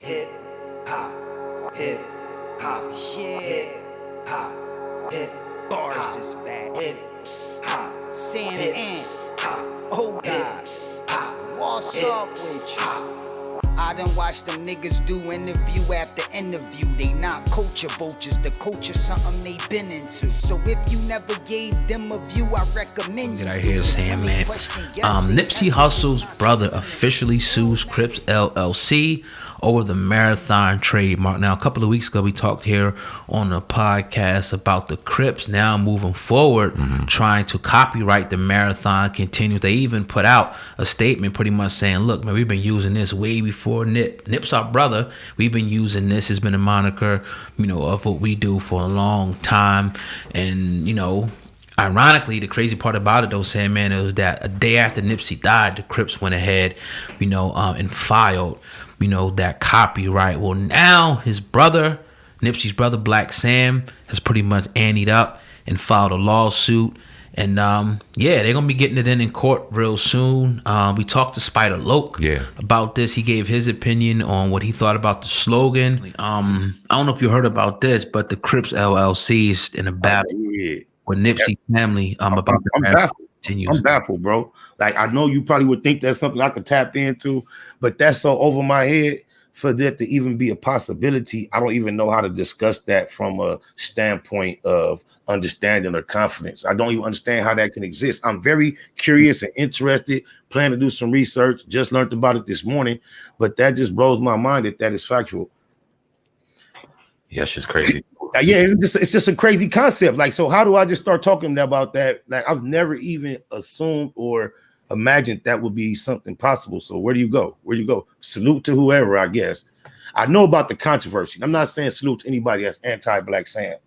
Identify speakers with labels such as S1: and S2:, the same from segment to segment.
S1: hip hop, hip hop, hip hop, hip
S2: Bars is back.
S1: hip hop,
S2: SamAnt O'God. What's
S1: hip
S2: up with you?
S1: hop.
S2: I done watched them niggas do interview after interview. They not culture vultures. The culture something they been into. So if you never gave them a view, I recommend you.
S3: Did I hear SamAnt? Nipsey Hussle's brother officially sues Crips LLC over the marathon trademark. Now, a couple of weeks ago, we talked here on the podcast about the Crips now moving forward, trying to copyright the marathon continues. They even put out a statement pretty much saying, look, man, we've been using this way before Nip. Nip's our brother. We've been using this. It's been a moniker, of what we do for a long time. And, ironically, the crazy part about it, though, SamAnt, it was that a day after Nipsey died, the Crips went ahead, and filed, that copyright. Well, now his brother, Nipsey's brother, Black Sam, has pretty much anteed up and filed a lawsuit. And they're gonna be getting it in court real soon. We talked to Spider Loc about this. He gave his opinion on what he thought about the slogan. I don't know if you heard about this, but the Crips LLC is in a battle with Nipsey's family about the
S4: baffled.
S3: continues.
S4: I'm baffled, bro. Like, I know you probably would think that's something I could tap into, but that's so over my head for that to even be a possibility. I don't even know how to discuss that from a standpoint of understanding or confidence. I don't even understand how that can exist. I'm very curious and interested, plan to do some research, just learned about it this morning, but that just blows my mind that is factual.
S5: Yeah, it's just crazy.
S4: It's just a crazy concept. Like, so how do I just start talking about that? Like, I've never even assumed or imagined that would be something possible. So where do you go? Salute to whoever, I guess. I know about the controversy. I'm not saying salute to anybody that's anti-Black Sam.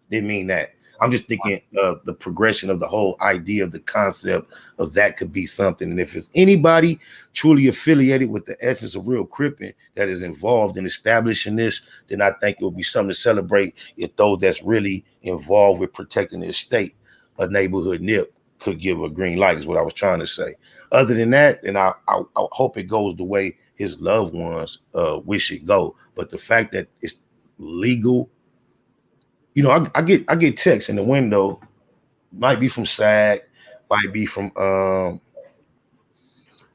S4: Didn't mean that. I'm just thinking of the progression of the whole idea of the concept of that could be something. And if it's anybody truly affiliated with the essence of real Crippin' that is involved in establishing this, then I think it will be something to celebrate if those that's really involved with protecting the estate of neighborhood Nip could give a green light is what I was trying to say. Other than that, then I hope it goes the way his loved ones wish it go. But the fact that it's legal, I get texts in the window, might be from SAG, might be from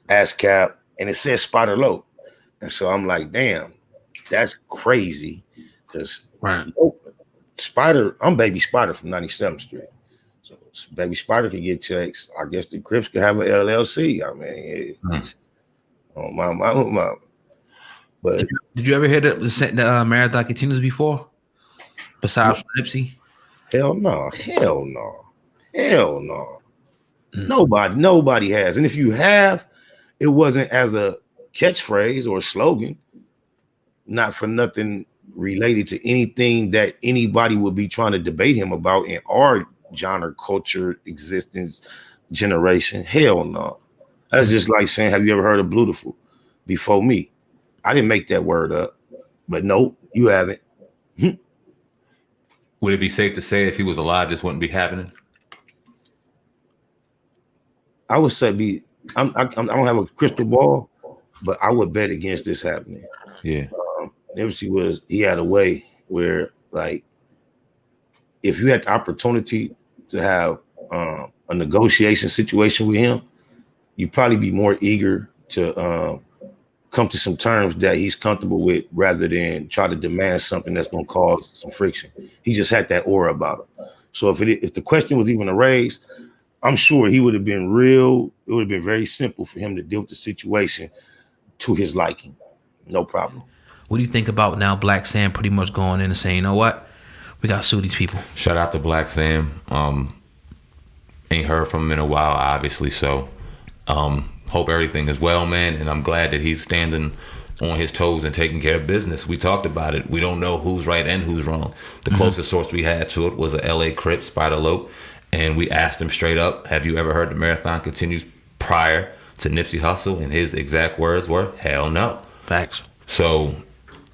S4: ASCAP, and it says Spider Loc. And so I'm like, damn, that's crazy. Because Spider, I'm Baby Spider from 97th Street. So Baby Spider could get checks. I guess the Crips could have an LLC. I mean, oh my. But
S3: Did you ever hear the marathon continues before? Besides Nipsey?
S4: Hell no. Nobody has. And if you have, it wasn't as a catchphrase or a slogan, not for nothing related to anything that anybody would be trying to debate him about in our genre, culture, existence, generation. Hell no. That's just like saying, have you ever heard of Blutiful before me? I didn't make that word up, but no, you haven't.
S5: Would it be safe to say if he was alive, this wouldn't be happening?
S4: I would say I don't have a crystal ball, but I would bet against this happening.
S5: Yeah.
S4: Nipsey he had a way where, like, if you had the opportunity to have a negotiation situation with him, you'd probably be more eager to come to some terms that he's comfortable with rather than try to demand something that's going to cause some friction. He just had that aura about him. So if the question was even raised, I'm sure he would have been it would have been very simple for him to deal with the situation to his liking. No problem.
S3: What do you think about now Black Sam pretty much going in and saying, you know what? We got to sue these people.
S5: Shout out to Black Sam. Ain't heard from him in a while, obviously. So hope everything is well, man. And I'm glad that he's standing on his toes and taking care of business. We talked about it. We don't know who's right and who's wrong. The closest source we had to it was a LA Crip Spider Loc. And we asked him straight up, have you ever heard the marathon continues prior to Nipsey Hussle? And his exact words were, hell no.
S3: Facts.
S5: So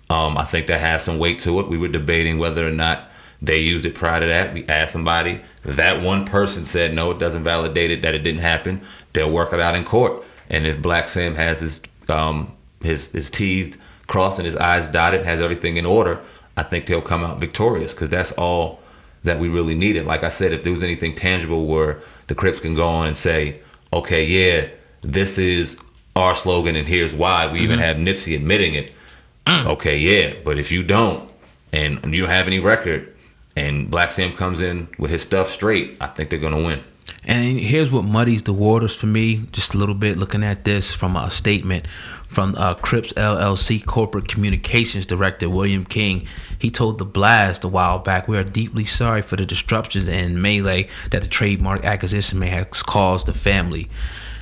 S5: I think that has some weight to it. We were debating whether or not they used it prior to that. We asked somebody. That one person said, no, it doesn't validate it, that it didn't happen. They'll work it out in court. And if Black Sam has his T's crossed and his I's dotted, has everything in order, I think they'll come out victorious, because that's all that we really needed. Like I said, if there was anything tangible where the Crips can go on and say, okay, yeah, this is our slogan and here's why. We even have Nipsey admitting it. Okay, yeah, but if you don't, and you don't have any record, and Black Sam comes in with his stuff straight, I think they're going to win.
S3: And here's what muddies the waters for me just a little bit, looking at this from a statement from Crips LLC Corporate Communications Director William King. He told The Blast a while back, "We are deeply sorry for the disruptions and melee that the trademark acquisition may have caused the family.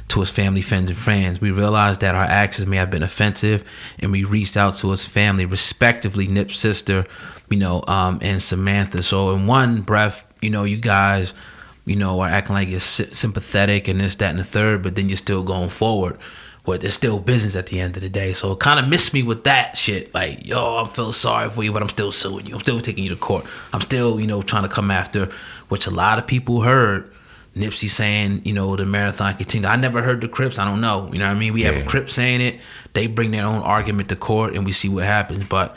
S3: To his family, friends, and friends. We realize that our actions may have been offensive, and we reached out to his family, respectively, Nip's sister, and Samantha." So in one breath, you guys, are acting like you're sympathetic and this, that, and the third, but then you're still going forward. But it's still business at the end of the day. So it kind of missed me with that shit. Like, I feel sorry for you, but I'm still suing you. I'm still taking you to court. I'm still, trying to come after, which a lot of people heard Nipsey saying, the marathon continued. I never heard the Crips. I don't know. You know what I mean? We have a Crip saying it. They bring their own argument to court, and we see what happens. But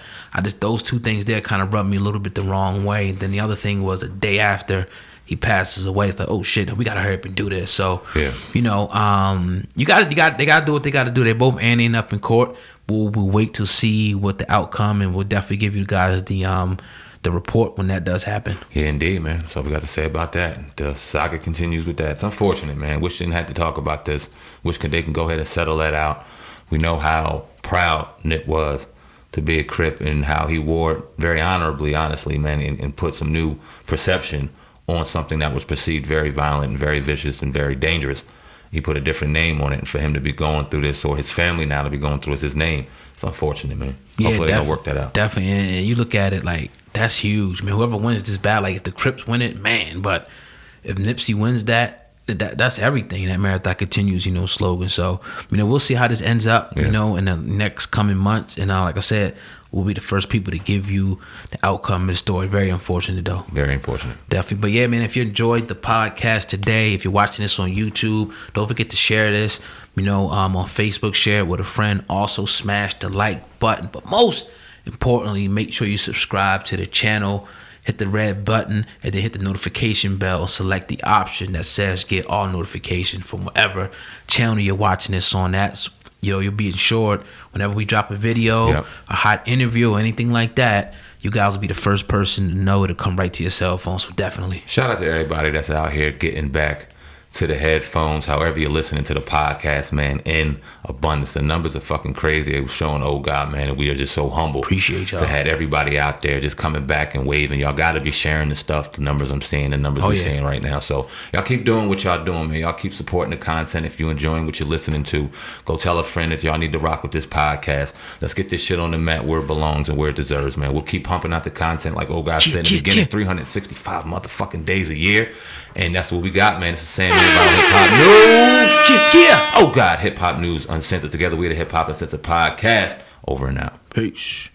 S3: those two things there kind of rubbed me a little bit the wrong way. And then the other thing was, a day after he passes away, it's like, oh shit, we gotta hurry up and do this. So, they gotta do what they gotta do. They both ending up in court. We'll wait to see what the outcome, and we'll definitely give you guys the report when that does happen.
S5: Yeah, indeed, man. That's all we got to say about that. The saga continues with that. It's unfortunate, man. Wish they didn't have to talk about this. Wish they can go ahead and settle that out. We know how proud Nip was to be a Crip, and how he wore it very honorably, honestly, man, and put some new perception on something that was perceived very violent and very vicious and very dangerous. He put a different name on it, and for him to be going through this, or his family now to be going through his name, it's unfortunate, man. Hopefully they'll work that out.
S3: Definitely. And you look at it like, that's huge, man. Whoever wins this battle, like if the Crips win it, man. But if Nipsey wins that's everything. That marathon continues, slogan. So, we'll see how this ends up, in the next coming months. And like I said, we'll be the first people to give you the outcome of the story. Very unfortunate, though.
S5: Very unfortunate.
S3: Definitely. But yeah, man, if you enjoyed the podcast today, if you're watching this on YouTube, don't forget to share this, on Facebook, share it with a friend. Also smash the like button. But most importantly, make sure you subscribe to the channel, hit the red button, and then hit the notification bell and select the option that says get all notifications from whatever channel you're watching this on. That's, you'll be assured whenever we drop a video, a hot interview, or anything like that, you guys will be the first person to know. It'll come right to your cell phone. So definitely.
S5: Shout out to everybody that's out here getting back to the headphones, however you're listening to the podcast, man, in abundance. The numbers are fucking crazy. It was showing, oh God, man, and we are just so humble.
S3: Appreciate y'all.
S5: To have everybody out there just coming back and waving. Y'all got to be sharing the stuff, the numbers I'm seeing, the numbers we're seeing right now. So y'all keep doing what y'all doing, man. Y'all keep supporting the content. If you're enjoying what you're listening to, go tell a friend that y'all need to rock with this podcast. Let's get this shit on the mat where it belongs and where it deserves, man. We'll keep pumping out the content, like God said in the beginning, 365 motherfucking days a year. And that's what we got, man. It's the same thing about hip hop news. Oh God, hip hop news uncensored. Together we're the Hip Hop Uncensored Podcast. Over and out.
S3: Peace.